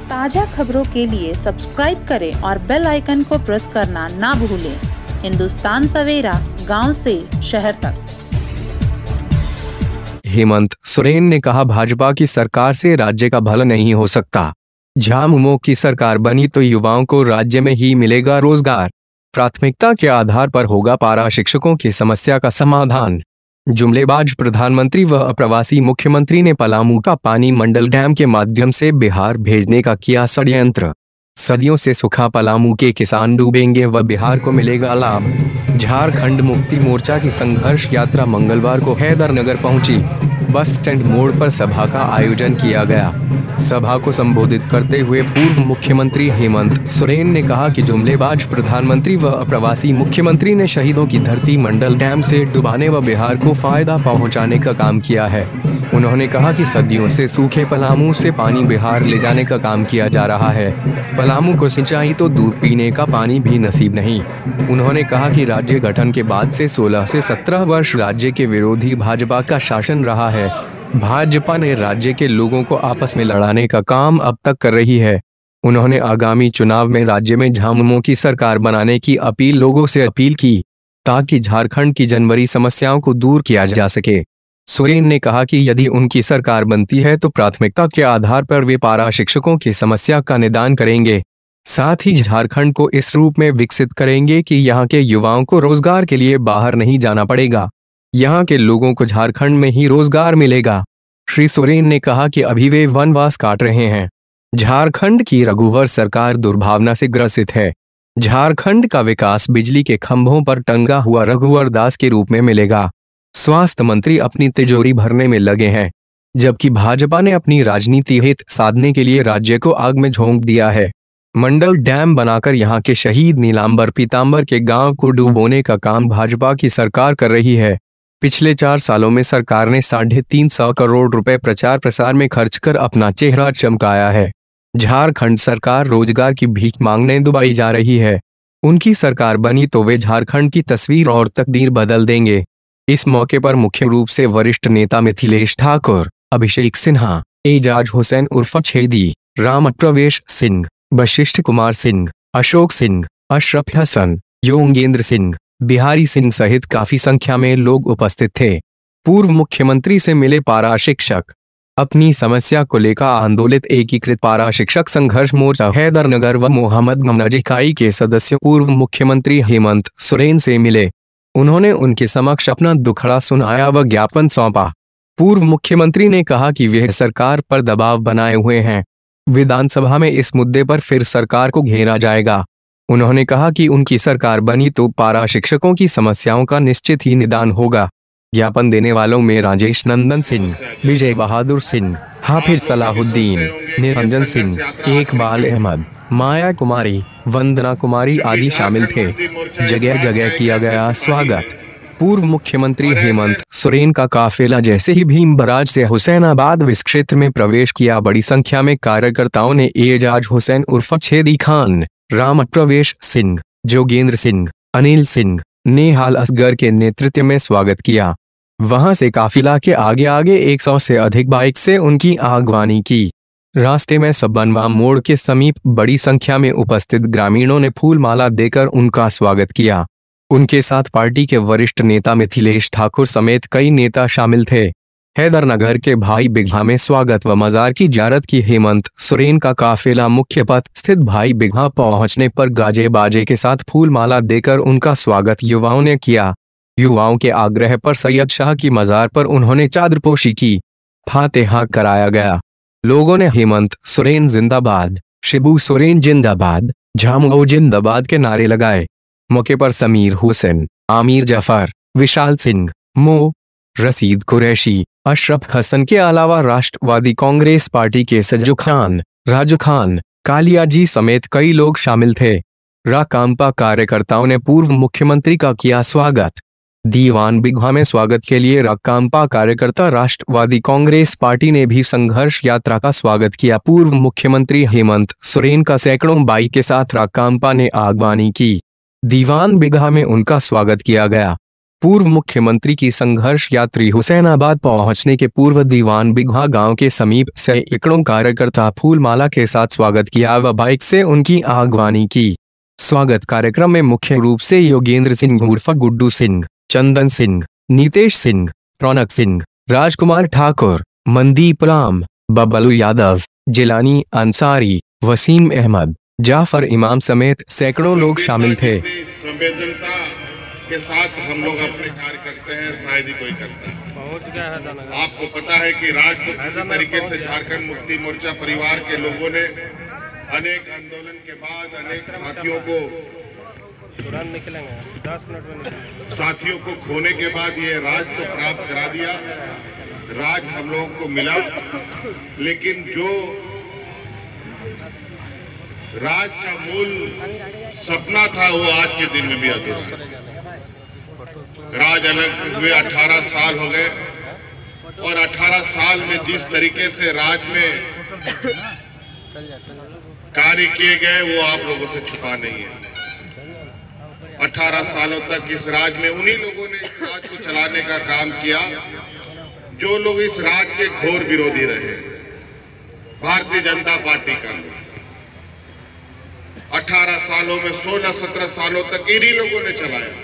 ताजा खबरों के लिए सब्सक्राइब करें और बेल आइकन को प्रेस करना ना भूलें। हिंदुस्तान सवेरा, गांव से शहर तक। हेमंत सोरेन ने कहा, भाजपा की सरकार से राज्य का भला नहीं हो सकता। झामुमो की सरकार बनी तो युवाओं को राज्य में ही मिलेगा रोजगार। प्राथमिकता के आधार पर होगा पारा शिक्षकों की समस्या का समाधान। जुमलेबाज प्रधानमंत्री व अप्रवासी मुख्यमंत्री ने पलामू का पानी मंडल डैम के माध्यम से बिहार भेजने का किया षड्यंत्र। सदियों से सूखा पलामू के किसान डूबेंगे व बिहार को मिलेगा लाभ। झारखंड मुक्ति मोर्चा की संघर्ष यात्रा मंगलवार को हैदरनगर पहुंची। बस स्टैंड मोड़ पर सभा का आयोजन किया गया। सभा को संबोधित करते हुए पूर्व मुख्यमंत्री हेमंत सोरेन ने कहा कि जुमलेबाज प्रधानमंत्री व अप्रवासी मुख्यमंत्री ने शहीदों की धरती मंडल डैम से डुबाने व बिहार को फायदा पहुंचाने का काम किया है। उन्होंने कहा कि सदियों से सूखे पलामू से पानी बिहार ले जाने का काम किया जा रहा है। पलामू को सिंचाई तो दूर पीने का पानी भी नसीब नहीं। उन्होंने कहा कि राज्य गठन के बाद से 16 से 17 वर्ष राज्य के विरोधी भाजपा का शासन रहा है। भाजपा ने राज्य के लोगों को आपस में लड़ाने का काम अब तक कर रही है। उन्होंने आगामी चुनाव में राज्य में झामुमो की सरकार बनाने की लोगों से अपील की, ताकि झारखंड की जनवरी समस्याओं को दूर किया जा सके। सोरेन ने कहा कि यदि उनकी सरकार बनती है तो प्राथमिकता के आधार पर वे पारा शिक्षकों की समस्या का निदान करेंगे। साथ ही झारखंड को इस रूप में विकसित करेंगे कि यहाँ के युवाओं को रोजगार के लिए बाहर नहीं जाना पड़ेगा। यहाँ के लोगों को झारखंड में ही रोजगार मिलेगा। श्री सोरेन ने कहा कि अभी वे वनवास काट रहे हैं। झारखंड की रघुवर सरकार दुर्भावना से ग्रसित है। झारखंड का विकास बिजली के खंभों पर टंगा हुआ रघुवर दास के रूप में मिलेगा। स्वास्थ्य मंत्री अपनी तिजोरी भरने में लगे हैं, जबकि भाजपा ने अपनी राजनीति हित साधने के लिए राज्य को आग में झोंक दिया है। मंडल डैम बनाकर यहाँ के शहीद नीलांबर पीतांबर के गांव को डुबोने का काम भाजपा की सरकार कर रही है। पिछले 4 सालों में सरकार ने 350 करोड़ रुपए प्रचार प्रसार में खर्च कर अपना चेहरा चमकाया है। झारखंड सरकार रोजगार की भीख मांगने दुबई जा रही है। उनकी सरकार बनी तो वे झारखंड की तस्वीर और तकदीर बदल देंगे। इस मौके पर मुख्य रूप से वरिष्ठ नेता मिथिलेश ठाकुर, अभिषेक सिन्हा, एजाज हुसैन उर्फ छेदी, राम प्रवेश सिंह, वशिष्ठ कुमार सिंह, अशोक सिंह, अशरफ हसन, योगेंद्र सिंह, बिहारी सिंह सहित काफी संख्या में लोग उपस्थित थे। पूर्व मुख्यमंत्री से मिले पारा शिक्षक। अपनी समस्या को लेकर आंदोलित एकीकृत पारा शिक्षक संघर्ष मोर्चा हैदरनगर व मोहम्मदगंज इकाई के सदस्य पूर्व मुख्यमंत्री हेमंत सोरेन से मिले। उन्होंने उनके समक्ष अपना दुखड़ा सुनाया व ज्ञापन सौंपा। पूर्व मुख्यमंत्री ने कहा कि वे सरकार पर दबाव बनाए हुए हैं। विधानसभा में इस मुद्दे पर फिर सरकार को घेरा जाएगा। उन्होंने कहा कि उनकी सरकार बनी तो पारा शिक्षकों की समस्याओं का निश्चित ही निदान होगा। ज्ञापन देने वालों में राजेश नंदन सिंह, विजय बहादुर सिंह, हाफिज सलाहुद्दीन, निरंजन सिंह, इकबाल अहमद, माया कुमारी, वंदना कुमारी आदि शामिल थे। जगह जगह किया गया स्वागत। पूर्व मुख्यमंत्री हेमंत सोरेन का काफिला जैसे ही भीम बराज से हुसैनाबाद विस क्षेत्र में प्रवेश किया, बड़ी संख्या में कार्यकर्ताओं ने एजाज हुसैन उर्फ छेदी खान, राम प्रवेश सिंह, जोगेंद्र सिंह, अनिल सिंह, नेहाल असगर के नेतृत्व में स्वागत किया। वहां से काफिला के आगे आगे 100 से अधिक बाइक से उनकी आगवानी की। रास्ते में सबनवा मोड़ के समीप बड़ी संख्या में उपस्थित ग्रामीणों ने फूल माला देकर उनका स्वागत किया। उनके साथ पार्टी के वरिष्ठ नेता मिथिलेश ठाकुर समेत कई नेता शामिल थे। हैदरनगर के भाई बिघा में स्वागत व मजार की जियारत की। हेमंत सोरेन का काफिला मुख्य पथ स्थित भाई बिघा पहुंचने पर गाजे बाजे के साथ फूल माला देकर उनका स्वागत युवाओं ने किया। युवाओं के आग्रह पर सैयद शाह की मजार पर उन्होंने चादरपोशी की। फातेहा कराया गया। लोगों ने हेमंत सोरेन जिंदाबाद, शिबू सोरेन जिंदाबाद, झामुमो जिंदाबाद के नारे लगाए। मौके पर समीर हुसैन, आमिर जफर, विशाल सिंह, मो रशीद कुरैशी, अशरफ हसन के अलावा राष्ट्रवादी कांग्रेस पार्टी के सज्जू खान, राजू खान, कालियाजी समेत कई लोग शामिल थे। राकांपा कार्यकर्ताओं ने पूर्व मुख्यमंत्री का किया स्वागत। दीवान बिघा में स्वागत के लिए राकांपा कार्यकर्ता राष्ट्रवादी कांग्रेस पार्टी ने भी संघर्ष यात्रा का स्वागत किया। पूर्व मुख्यमंत्री हेमंत सोरेन का सैकड़ों बाइक के साथ राकांपा ने आगवानी की। दीवान बिघा में उनका स्वागत किया गया। पूर्व मुख्यमंत्री की संघर्ष यात्री हुसैनाबाद पहुंचने के पूर्व दीवान बिघवा गांव के समीप सैकड़ों कार्यकर्ता फूलमाला के साथ स्वागत किया व बाइक से उनकी आगवानी की। स्वागत कार्यक्रम में मुख्य रूप से योगेंद्र सिंह उर्फ गुड्डू सिंह, चंदन सिंह, नीतेश सिंह, रौनक सिंह, राजकुमार ठाकुर, मनदीप राम, बबलू यादव, जिलानी अंसारी, वसीम अहमद, जाफर इमाम समेत सैकड़ों लोग शामिल थे। संवेदनता के साथ हम लोग अपने कार्य करते हैं, शायद ही कोई करता है। आपको पता है कि राजपूत किसी तरीके से झारखंड मुक्ति मोर्चा परिवार के लोगों ने अनेक आंदोलन के बाद अनेक साथियों को खोने के बाद ये राज को प्राप्त करा दिया। राज हम लोगों को मिला, लेकिन जो राज का मूल सपना था वो आज के दिन में भी अधूरा है। राज अलग हुए 18 साल हो गए और 18 साल में जिस तरीके से राज में कार्य किए गए वो आप लोगों से छुपा नहीं है। 18 सालों तक इस राज में उन्हीं लोगों ने इस राज को चलाने का काम किया जो लोग इस राज के घोर विरोधी रहे। भारतीय जनता पार्टी का लोग 18 सालों में 16-17 सालों तक इन्हीं लोगों ने चलाया।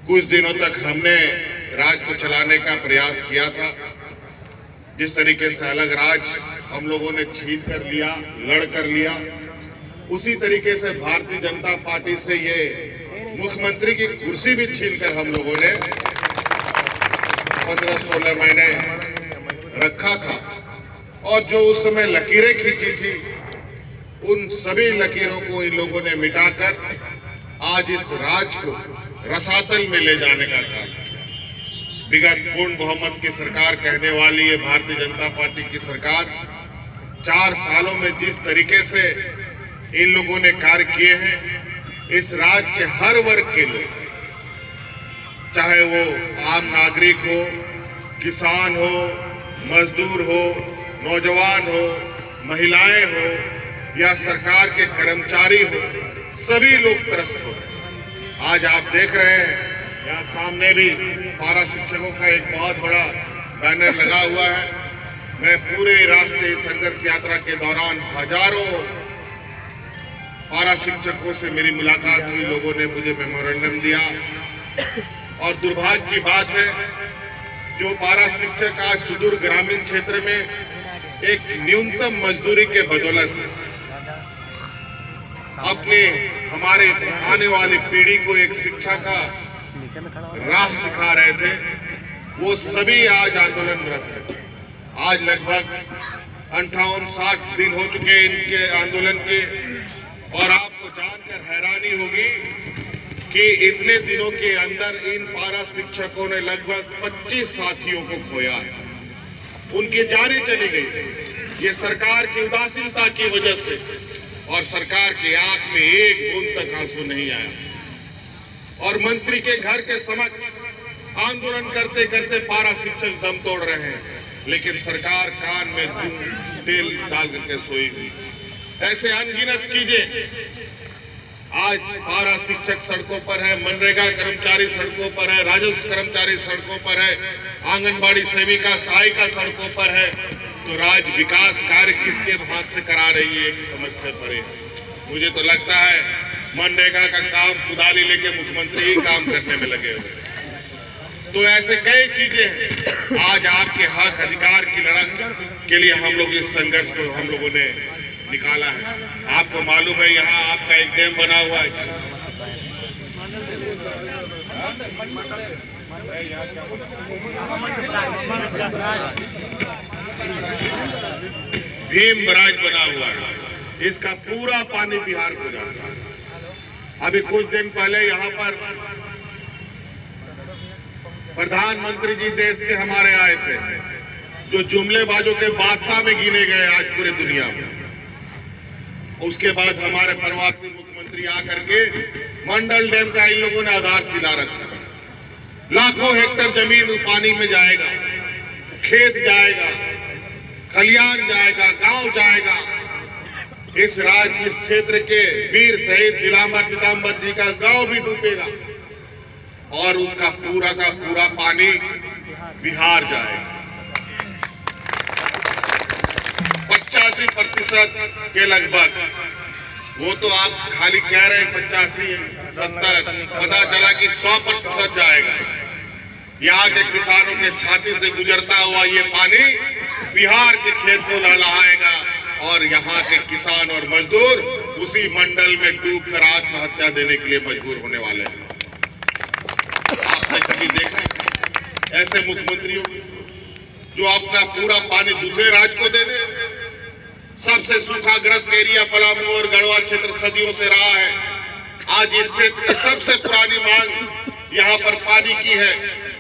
कुछ दिनों तक हमने राज को चलाने का प्रयास किया था। जिस तरीके से अलग राज हम लोगों ने छीन कर लिया, लड़ कर लिया, उसी तरीके से भारतीय जनता पार्टी से ये मुख्यमंत्री की कुर्सी भी छीन कर हम लोगों ने 15-16 महीने रखा था। और जो उस समय लकीरें खींची थी उन सभी लकीरों को इन लोगों ने मिटाकर आज इस राज को रसातल में ले जाने का काम किया। विगत पूर्ण बहुमत की सरकार कहने वाली है भारतीय जनता पार्टी की सरकार 4 सालों में जिस तरीके से इन लोगों ने कार्य किए हैं, इस राज्य के हर वर्ग के लोग, चाहे वो आम नागरिक हो, किसान हो, मजदूर हो, नौजवान हो, महिलाएं हो या सरकार के कर्मचारी हो, सभी लोग त्रस्त हो रहे हैं। आज आप देख रहे हैं यहाँ सामने भी पारा शिक्षकों का एक बहुत बड़ा बैनर लगा हुआ है। मैं पूरे रास्ते संघर्ष यात्रा के दौरान हजारों पारा शिक्षकों से मेरी मुलाकात हुई, लोगों ने मुझे मेमोरेंडम दिया। और दुर्भाग्य की बात है जो पारा शिक्षक आज सुदूर ग्रामीण क्षेत्र में एक न्यूनतम मजदूरी के बदौलत अपने हमारे आने वाली पीढ़ी को एक शिक्षा का राह दिखा रहे थे, वो सभी आज आंदोलनरत है। आज लगभग 58-60 दिन हो चुके इनके आंदोलन के। और आपको जानकर हैरानी होगी कि इतने दिनों के अंदर इन पारा शिक्षकों ने लगभग 25 साथियों को खोया है। उनकी जानें चली गई ये सरकार की उदासीनता की वजह से, और सरकार की आंख में एक बूंद तक आंसू नहीं आया। और मंत्री के घर के समक्ष आंदोलन करते करते पारा शिक्षक दम तोड़ रहे हैं, लेकिन सरकार कान में तेल डाल करके सोई हुई। ऐसे अनगिनत चीजें आज पारा शिक्षक सड़कों पर है, मनरेगा कर्मचारी सड़कों पर है, राजस्व कर्मचारी सड़कों पर है, आंगनबाड़ी सेविका सहायिका सड़कों पर है। तो राज विकास कार्य किसके हाथ से करा रही है कि समझ से परे। मुझे तो लगता है मनरेगा का काम कुदाली लेके मुख्यमंत्री ही काम करने में लगे हुए। तो ऐसे कई चीजें हैं। आज आपके हक अधिकार की लड़ाई के लिए हम लोग इस संघर्ष को हम लोगों ने निकाला है। आपको मालूम है यहाँ आपका एक डैम बना हुआ है, भीम बराज बना हुआ है, इसका पूरा पानी बिहार को जाता है। अभी कुछ दिन पहले यहाँ पर प्रधानमंत्री जी देश के हमारे आए थे, जो जुमलेबाजों के बादशाह में गिने गए आज पूरे दुनिया में। उसके बाद हमारे प्रवासी मुख्यमंत्री आकर के मंडल डैम का इन लोगों ने आधारशिला रखा। लाखों हेक्टेयर जमीन पानी में जाएगा, खेत जाएगा, खलियान जाएगा, गांव जाएगा। इस क्षेत्र के वीर शहीद नीलांबर पीतांबर जी का गांव भी डूबेगा। और उसका पूरा का पूरा पानी बिहार जाएगा। 85% के लगभग, वो तो आप खाली कह रहे हैं 85-70, पता चला कि 100% जाएगा। यहाँ के किसानों के छाती से गुजरता हुआ ये पानी बिहार के खेत को लहलाएगा और यहाँ के किसान और मजदूर उसी मंडल में डूबकर आत्महत्या देने के लिए मजबूर होने वाले हैं। आपने कभी देखा ऐसे मुख्यमंत्रियों जो अपना पूरा पानी दूसरे राज्य को दे दे? सबसे सूखाग्रस्त एरिया पलामू और गढ़वा क्षेत्र सदियों से रहा है। आज इस क्षेत्र की सबसे पुरानी मांग यहाँ पर पानी की है,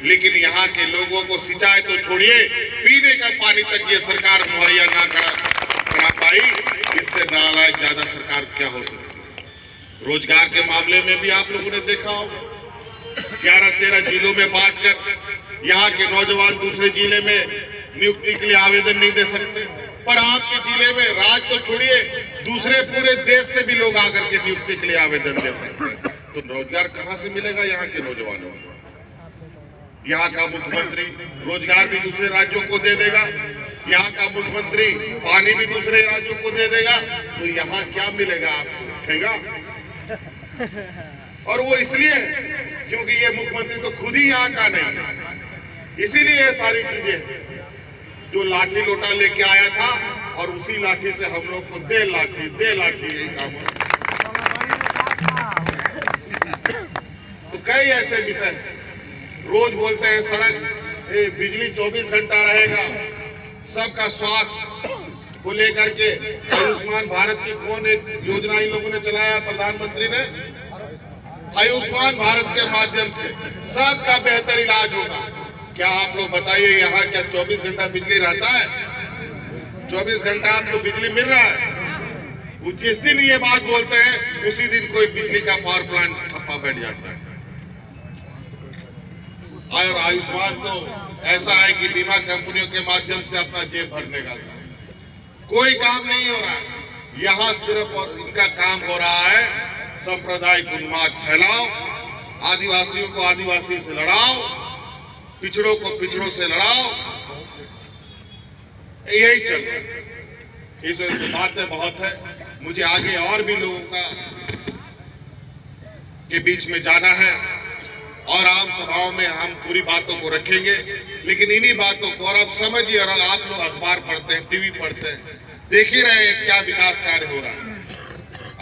लेकिन यहाँ के लोगों को सिंचाई तो छोड़िए, पीने का पानी तक ये सरकार मुहैया ना करा पाई। इससे नालायक ज्यादा सरकार क्या हो सकती है? रोजगार के मामले में भी आप लोगों ने देखा होगा, 11-13 जिलों में बांटकर यहाँ के नौजवान दूसरे जिले में नियुक्ति के लिए आवेदन नहीं दे सकते, पर आपके जिले में राज्य तो छोड़िए, दूसरे पूरे देश से भी लोग आकर के नियुक्ति के लिए आवेदन दे सकते हैं। तो रोजगार कहां से मिलेगा यहाँ के नौजवानों को? यहाँ का मुख्यमंत्री रोजगार भी दूसरे राज्यों को दे देगा, यहाँ का मुख्यमंत्री पानी भी दूसरे राज्यों को दे देगा, तो यहाँ क्या मिलेगा आपको? उठेगा। और वो इसलिए क्योंकि ये मुख्यमंत्री तो खुद ही यहाँ का नहीं, इसीलिए ये सारी चीजें जो लाठी लोटा लेके आया था और उसी लाठी से हम लोग को दे लाठी यही काम है। तो कई ऐसे विषय रोज बोलते हैं, सड़क बिजली 24 घंटा रहेगा, सबका स्वास्थ्य को लेकर के आयुष्मान भारत की कौन एक योजना इन लोगों ने चलाया? प्रधानमंत्री ने आयुष्मान भारत के माध्यम से सबका बेहतर इलाज होगा। क्या आप लोग बताइए, यहाँ क्या 24 घंटा बिजली रहता है? 24 घंटा आपको बिजली मिल रहा है? वो जिस दिन ये बात बोलते हैं उसी दिन कोई बिजली का पावर प्लांट ठप्पा बैठ जाता है। और आयुष्मान तो ऐसा है कि बीमा कंपनियों के माध्यम से अपना जेब भरने का कोई काम नहीं हो रहा है। यहाँ सिर्फ और इनका काम हो रहा है सांप्रदायिक उन्माद फैलाओ, आदिवासियों को आदिवासी से लड़ाओ, पिछड़ों को पिछड़ों से लड़ाओ, यही चल रहा है। इस वजह से बातें बहुत है, मुझे आगे और भी लोगों का के बीच में जाना है और आम सभाओं में हम पूरी बातों को रखेंगे, लेकिन इन्हीं बातों को, और आप समझिए, और आप लोग अखबार पढ़ते हैं, टीवी पढ़ते हैं, देख ही रहे हैं क्या विकास कार्य हो रहा है।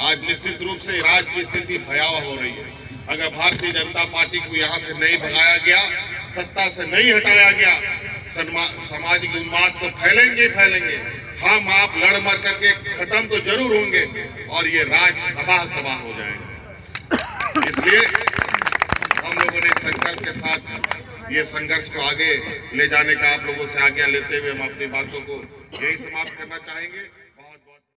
आज निश्चित रूप से राज्य की स्थिति भयावह हो रही है। अगर भारतीय जनता पार्टी को यहाँ से नहीं भगाया गया, सत्ता से नहीं हटाया गया, सामाजिक उन्माद तो फैलेंगे। हम आप लड़ मर करके खत्म तो जरूर होंगे और ये राज्य तबाह हो जाएगा। इसलिए हम लोगों ने संकल्प के साथ ये संघर्ष को आगे ले जाने का आप लोगों से आज्ञा लेते हुए हम अपनी बातों को यही समाप्त करना चाहेंगे।